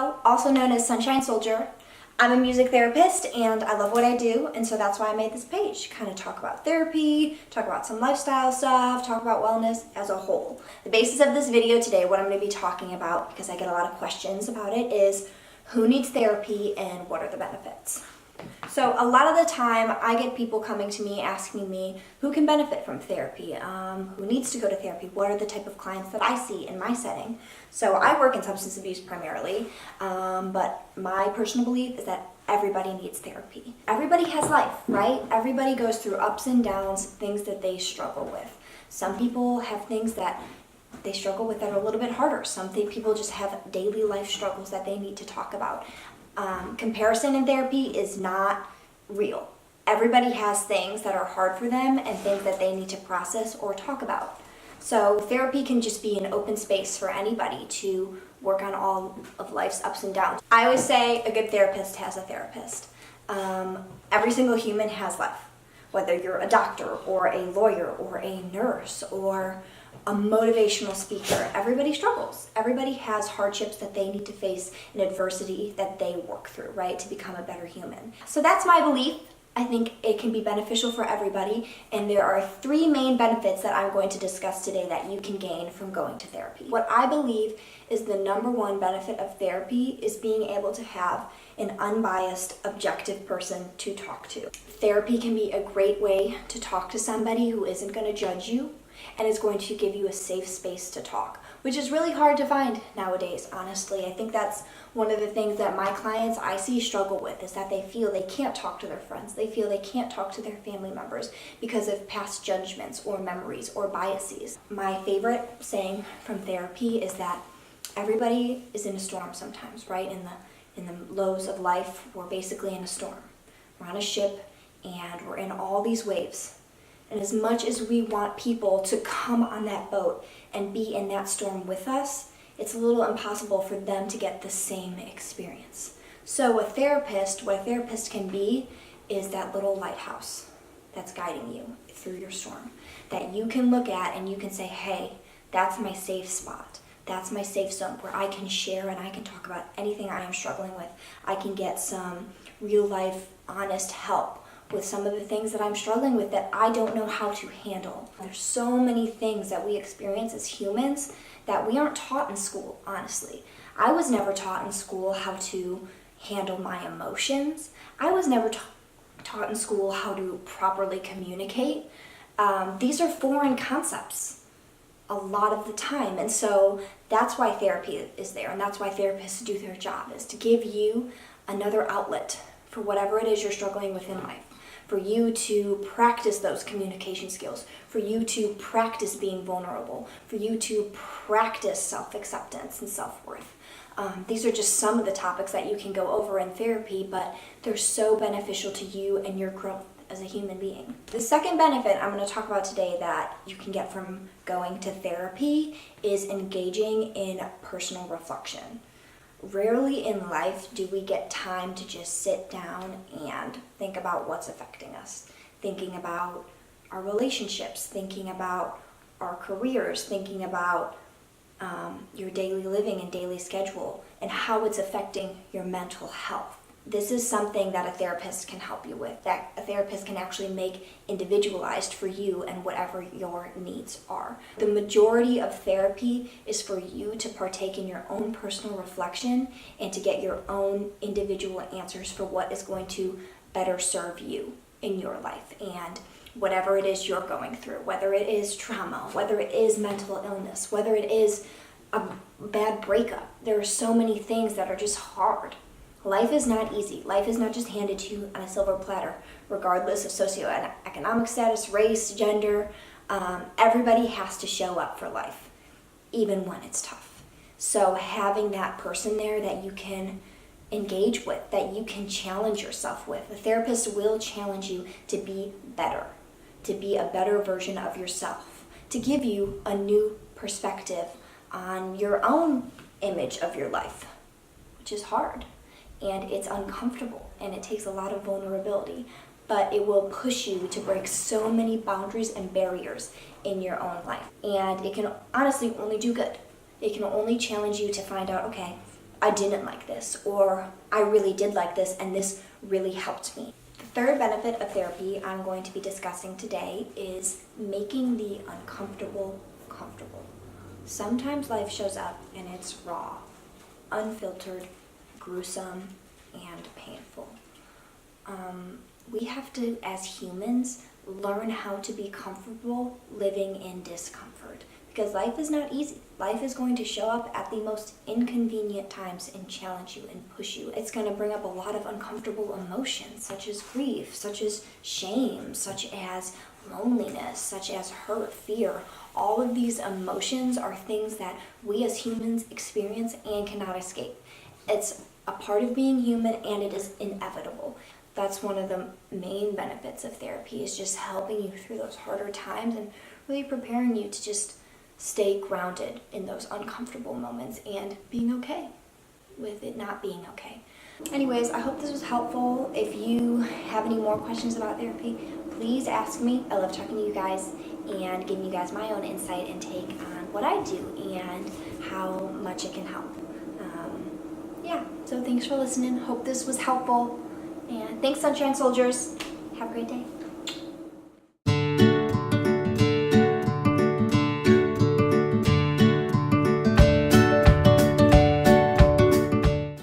Hello, also known as SunshineSoldier. I'm a music therapist and I love what I do, and so that's why I made this page. Kind of talk about therapy, talk about some lifestyle stuff, talk about wellness as a whole. The basis of this video today, what I'm going to be talking about, because I get a lot of questions about it, is who needs therapy and what are the benefits. So a lot of the time I get people coming to me asking me who can benefit from therapy, who needs to go to therapy, what are the type of clients that I see in my setting. So I work in substance abuse primarily, but my personal belief is that everybody needs therapy. Everybody has life, right? Everybody goes through ups and downs, things that they struggle with. Some people have things that they struggle with that are a little bit harder. Some people just have daily life struggles that they need to talk about. Comparison in therapy is not real. Everybody has things that are hard for them and things that they need to process or talk about. So therapy can just be an open space for anybody to work on all of life's ups and downs. I always say a good therapist has a therapist. Every single human has life. Whether you're a doctor or a lawyer or a nurse or a motivational speaker, everybody struggles. Everybody has hardships that they need to face and adversity that they work through, right, to become a better human. So that's my belief. I think it can be beneficial for everybody, and there are 3 main benefits that I'm going to discuss today that you can gain from going to therapy. What I believe is the number 1 benefit of therapy is being able to have an unbiased, objective person to talk to. Therapy can be a great way to talk to somebody who isn't going to judge you and is going to give you a safe space to talk, which is really hard to find nowadays, honestly. I think that's one of the things that my clients I see struggle with, is that they feel they can't talk to their friends. They feel they can't talk to their family members because of past judgments or memories or biases. My favorite saying from therapy is that everybody is in a storm sometimes, right? In the lows of life, we're basically in a storm. We're on a ship and we're in all these waves. And as much as we want people to come on that boat and be in that storm with us, it's a little impossible for them to get the same experience. So what a therapist can be is that little lighthouse that's guiding you through your storm, that you can look at and you can say, hey, that's my safe spot. That's my safe zone where I can share and I can talk about anything I am struggling with. I can get some real life, honest help with some of the things that I'm struggling with that I don't know how to handle. There's so many things that we experience as humans that we aren't taught in school, honestly. I was never taught in school how to handle my emotions. I was never taught in school how to properly communicate. These are foreign concepts a lot of the time, and so that's why therapy is there, and that's why therapists do their job, is to give you another outlet for whatever it is you're struggling with in life. For you to practice those communication skills, for you to practice being vulnerable, for you to practice self-acceptance and self-worth. These are just some of the topics that you can go over in therapy, but they're so beneficial to you and your growth as a human being. The second benefit I'm going to talk about today that you can get from going to therapy is engaging in personal reflection. Rarely in life do we get time to just sit down and think about what's affecting us. Thinking about our relationships, thinking about our careers, thinking about your daily living and daily schedule and how it's affecting your mental health. This is something that a therapist can help you with, that a therapist can actually make individualized for you and whatever your needs are. The majority of therapy is for you to partake in your own personal reflection and to get your own individual answers for what is going to better serve you in your life and whatever it is you're going through, whether it is trauma, whether it is mental illness, whether it is a bad breakup. There are so many things that are just hard. Life is not easy. Life is not just handed to you on a silver platter, regardless of socioeconomic status, race, gender. Everybody has to show up for life, even when it's tough. So having that person there that you can engage with, that you can challenge yourself with. A therapist will challenge you to be better, to be a better version of yourself, to give you a new perspective on your own image of your life, which is hard. And it's uncomfortable and it takes a lot of vulnerability, but it will push you to break so many boundaries and barriers in your own life. And it can honestly only do good. It can only challenge you to find out, okay, I didn't like this, or I really did like this and this really helped me. The third benefit of therapy I'm going to be discussing today is making the uncomfortable comfortable. Sometimes life shows up and it's raw, unfiltered, gruesome, and painful. We have to, as humans, learn how to be comfortable living in discomfort. Because life is not easy. Life is going to show up at the most inconvenient times and challenge you and push you. It's going to bring up a lot of uncomfortable emotions, such as grief, such as shame, such as loneliness, such as hurt, fear. All of these emotions are things that we as humans experience and cannot escape. It's a part of being human and it is inevitable. That's one of the main benefits of therapy, is just helping you through those harder times and really preparing you to just stay grounded in those uncomfortable moments and being okay with it not being okay. Anyways, I hope this was helpful. If you have any more questions about therapy, please ask me. I love talking to you guys and giving you guys my own insight and take on what I do and how much it can help. So thanks for listening. Hope this was helpful. And thanks, Sunshine Soldiers. Have a great day.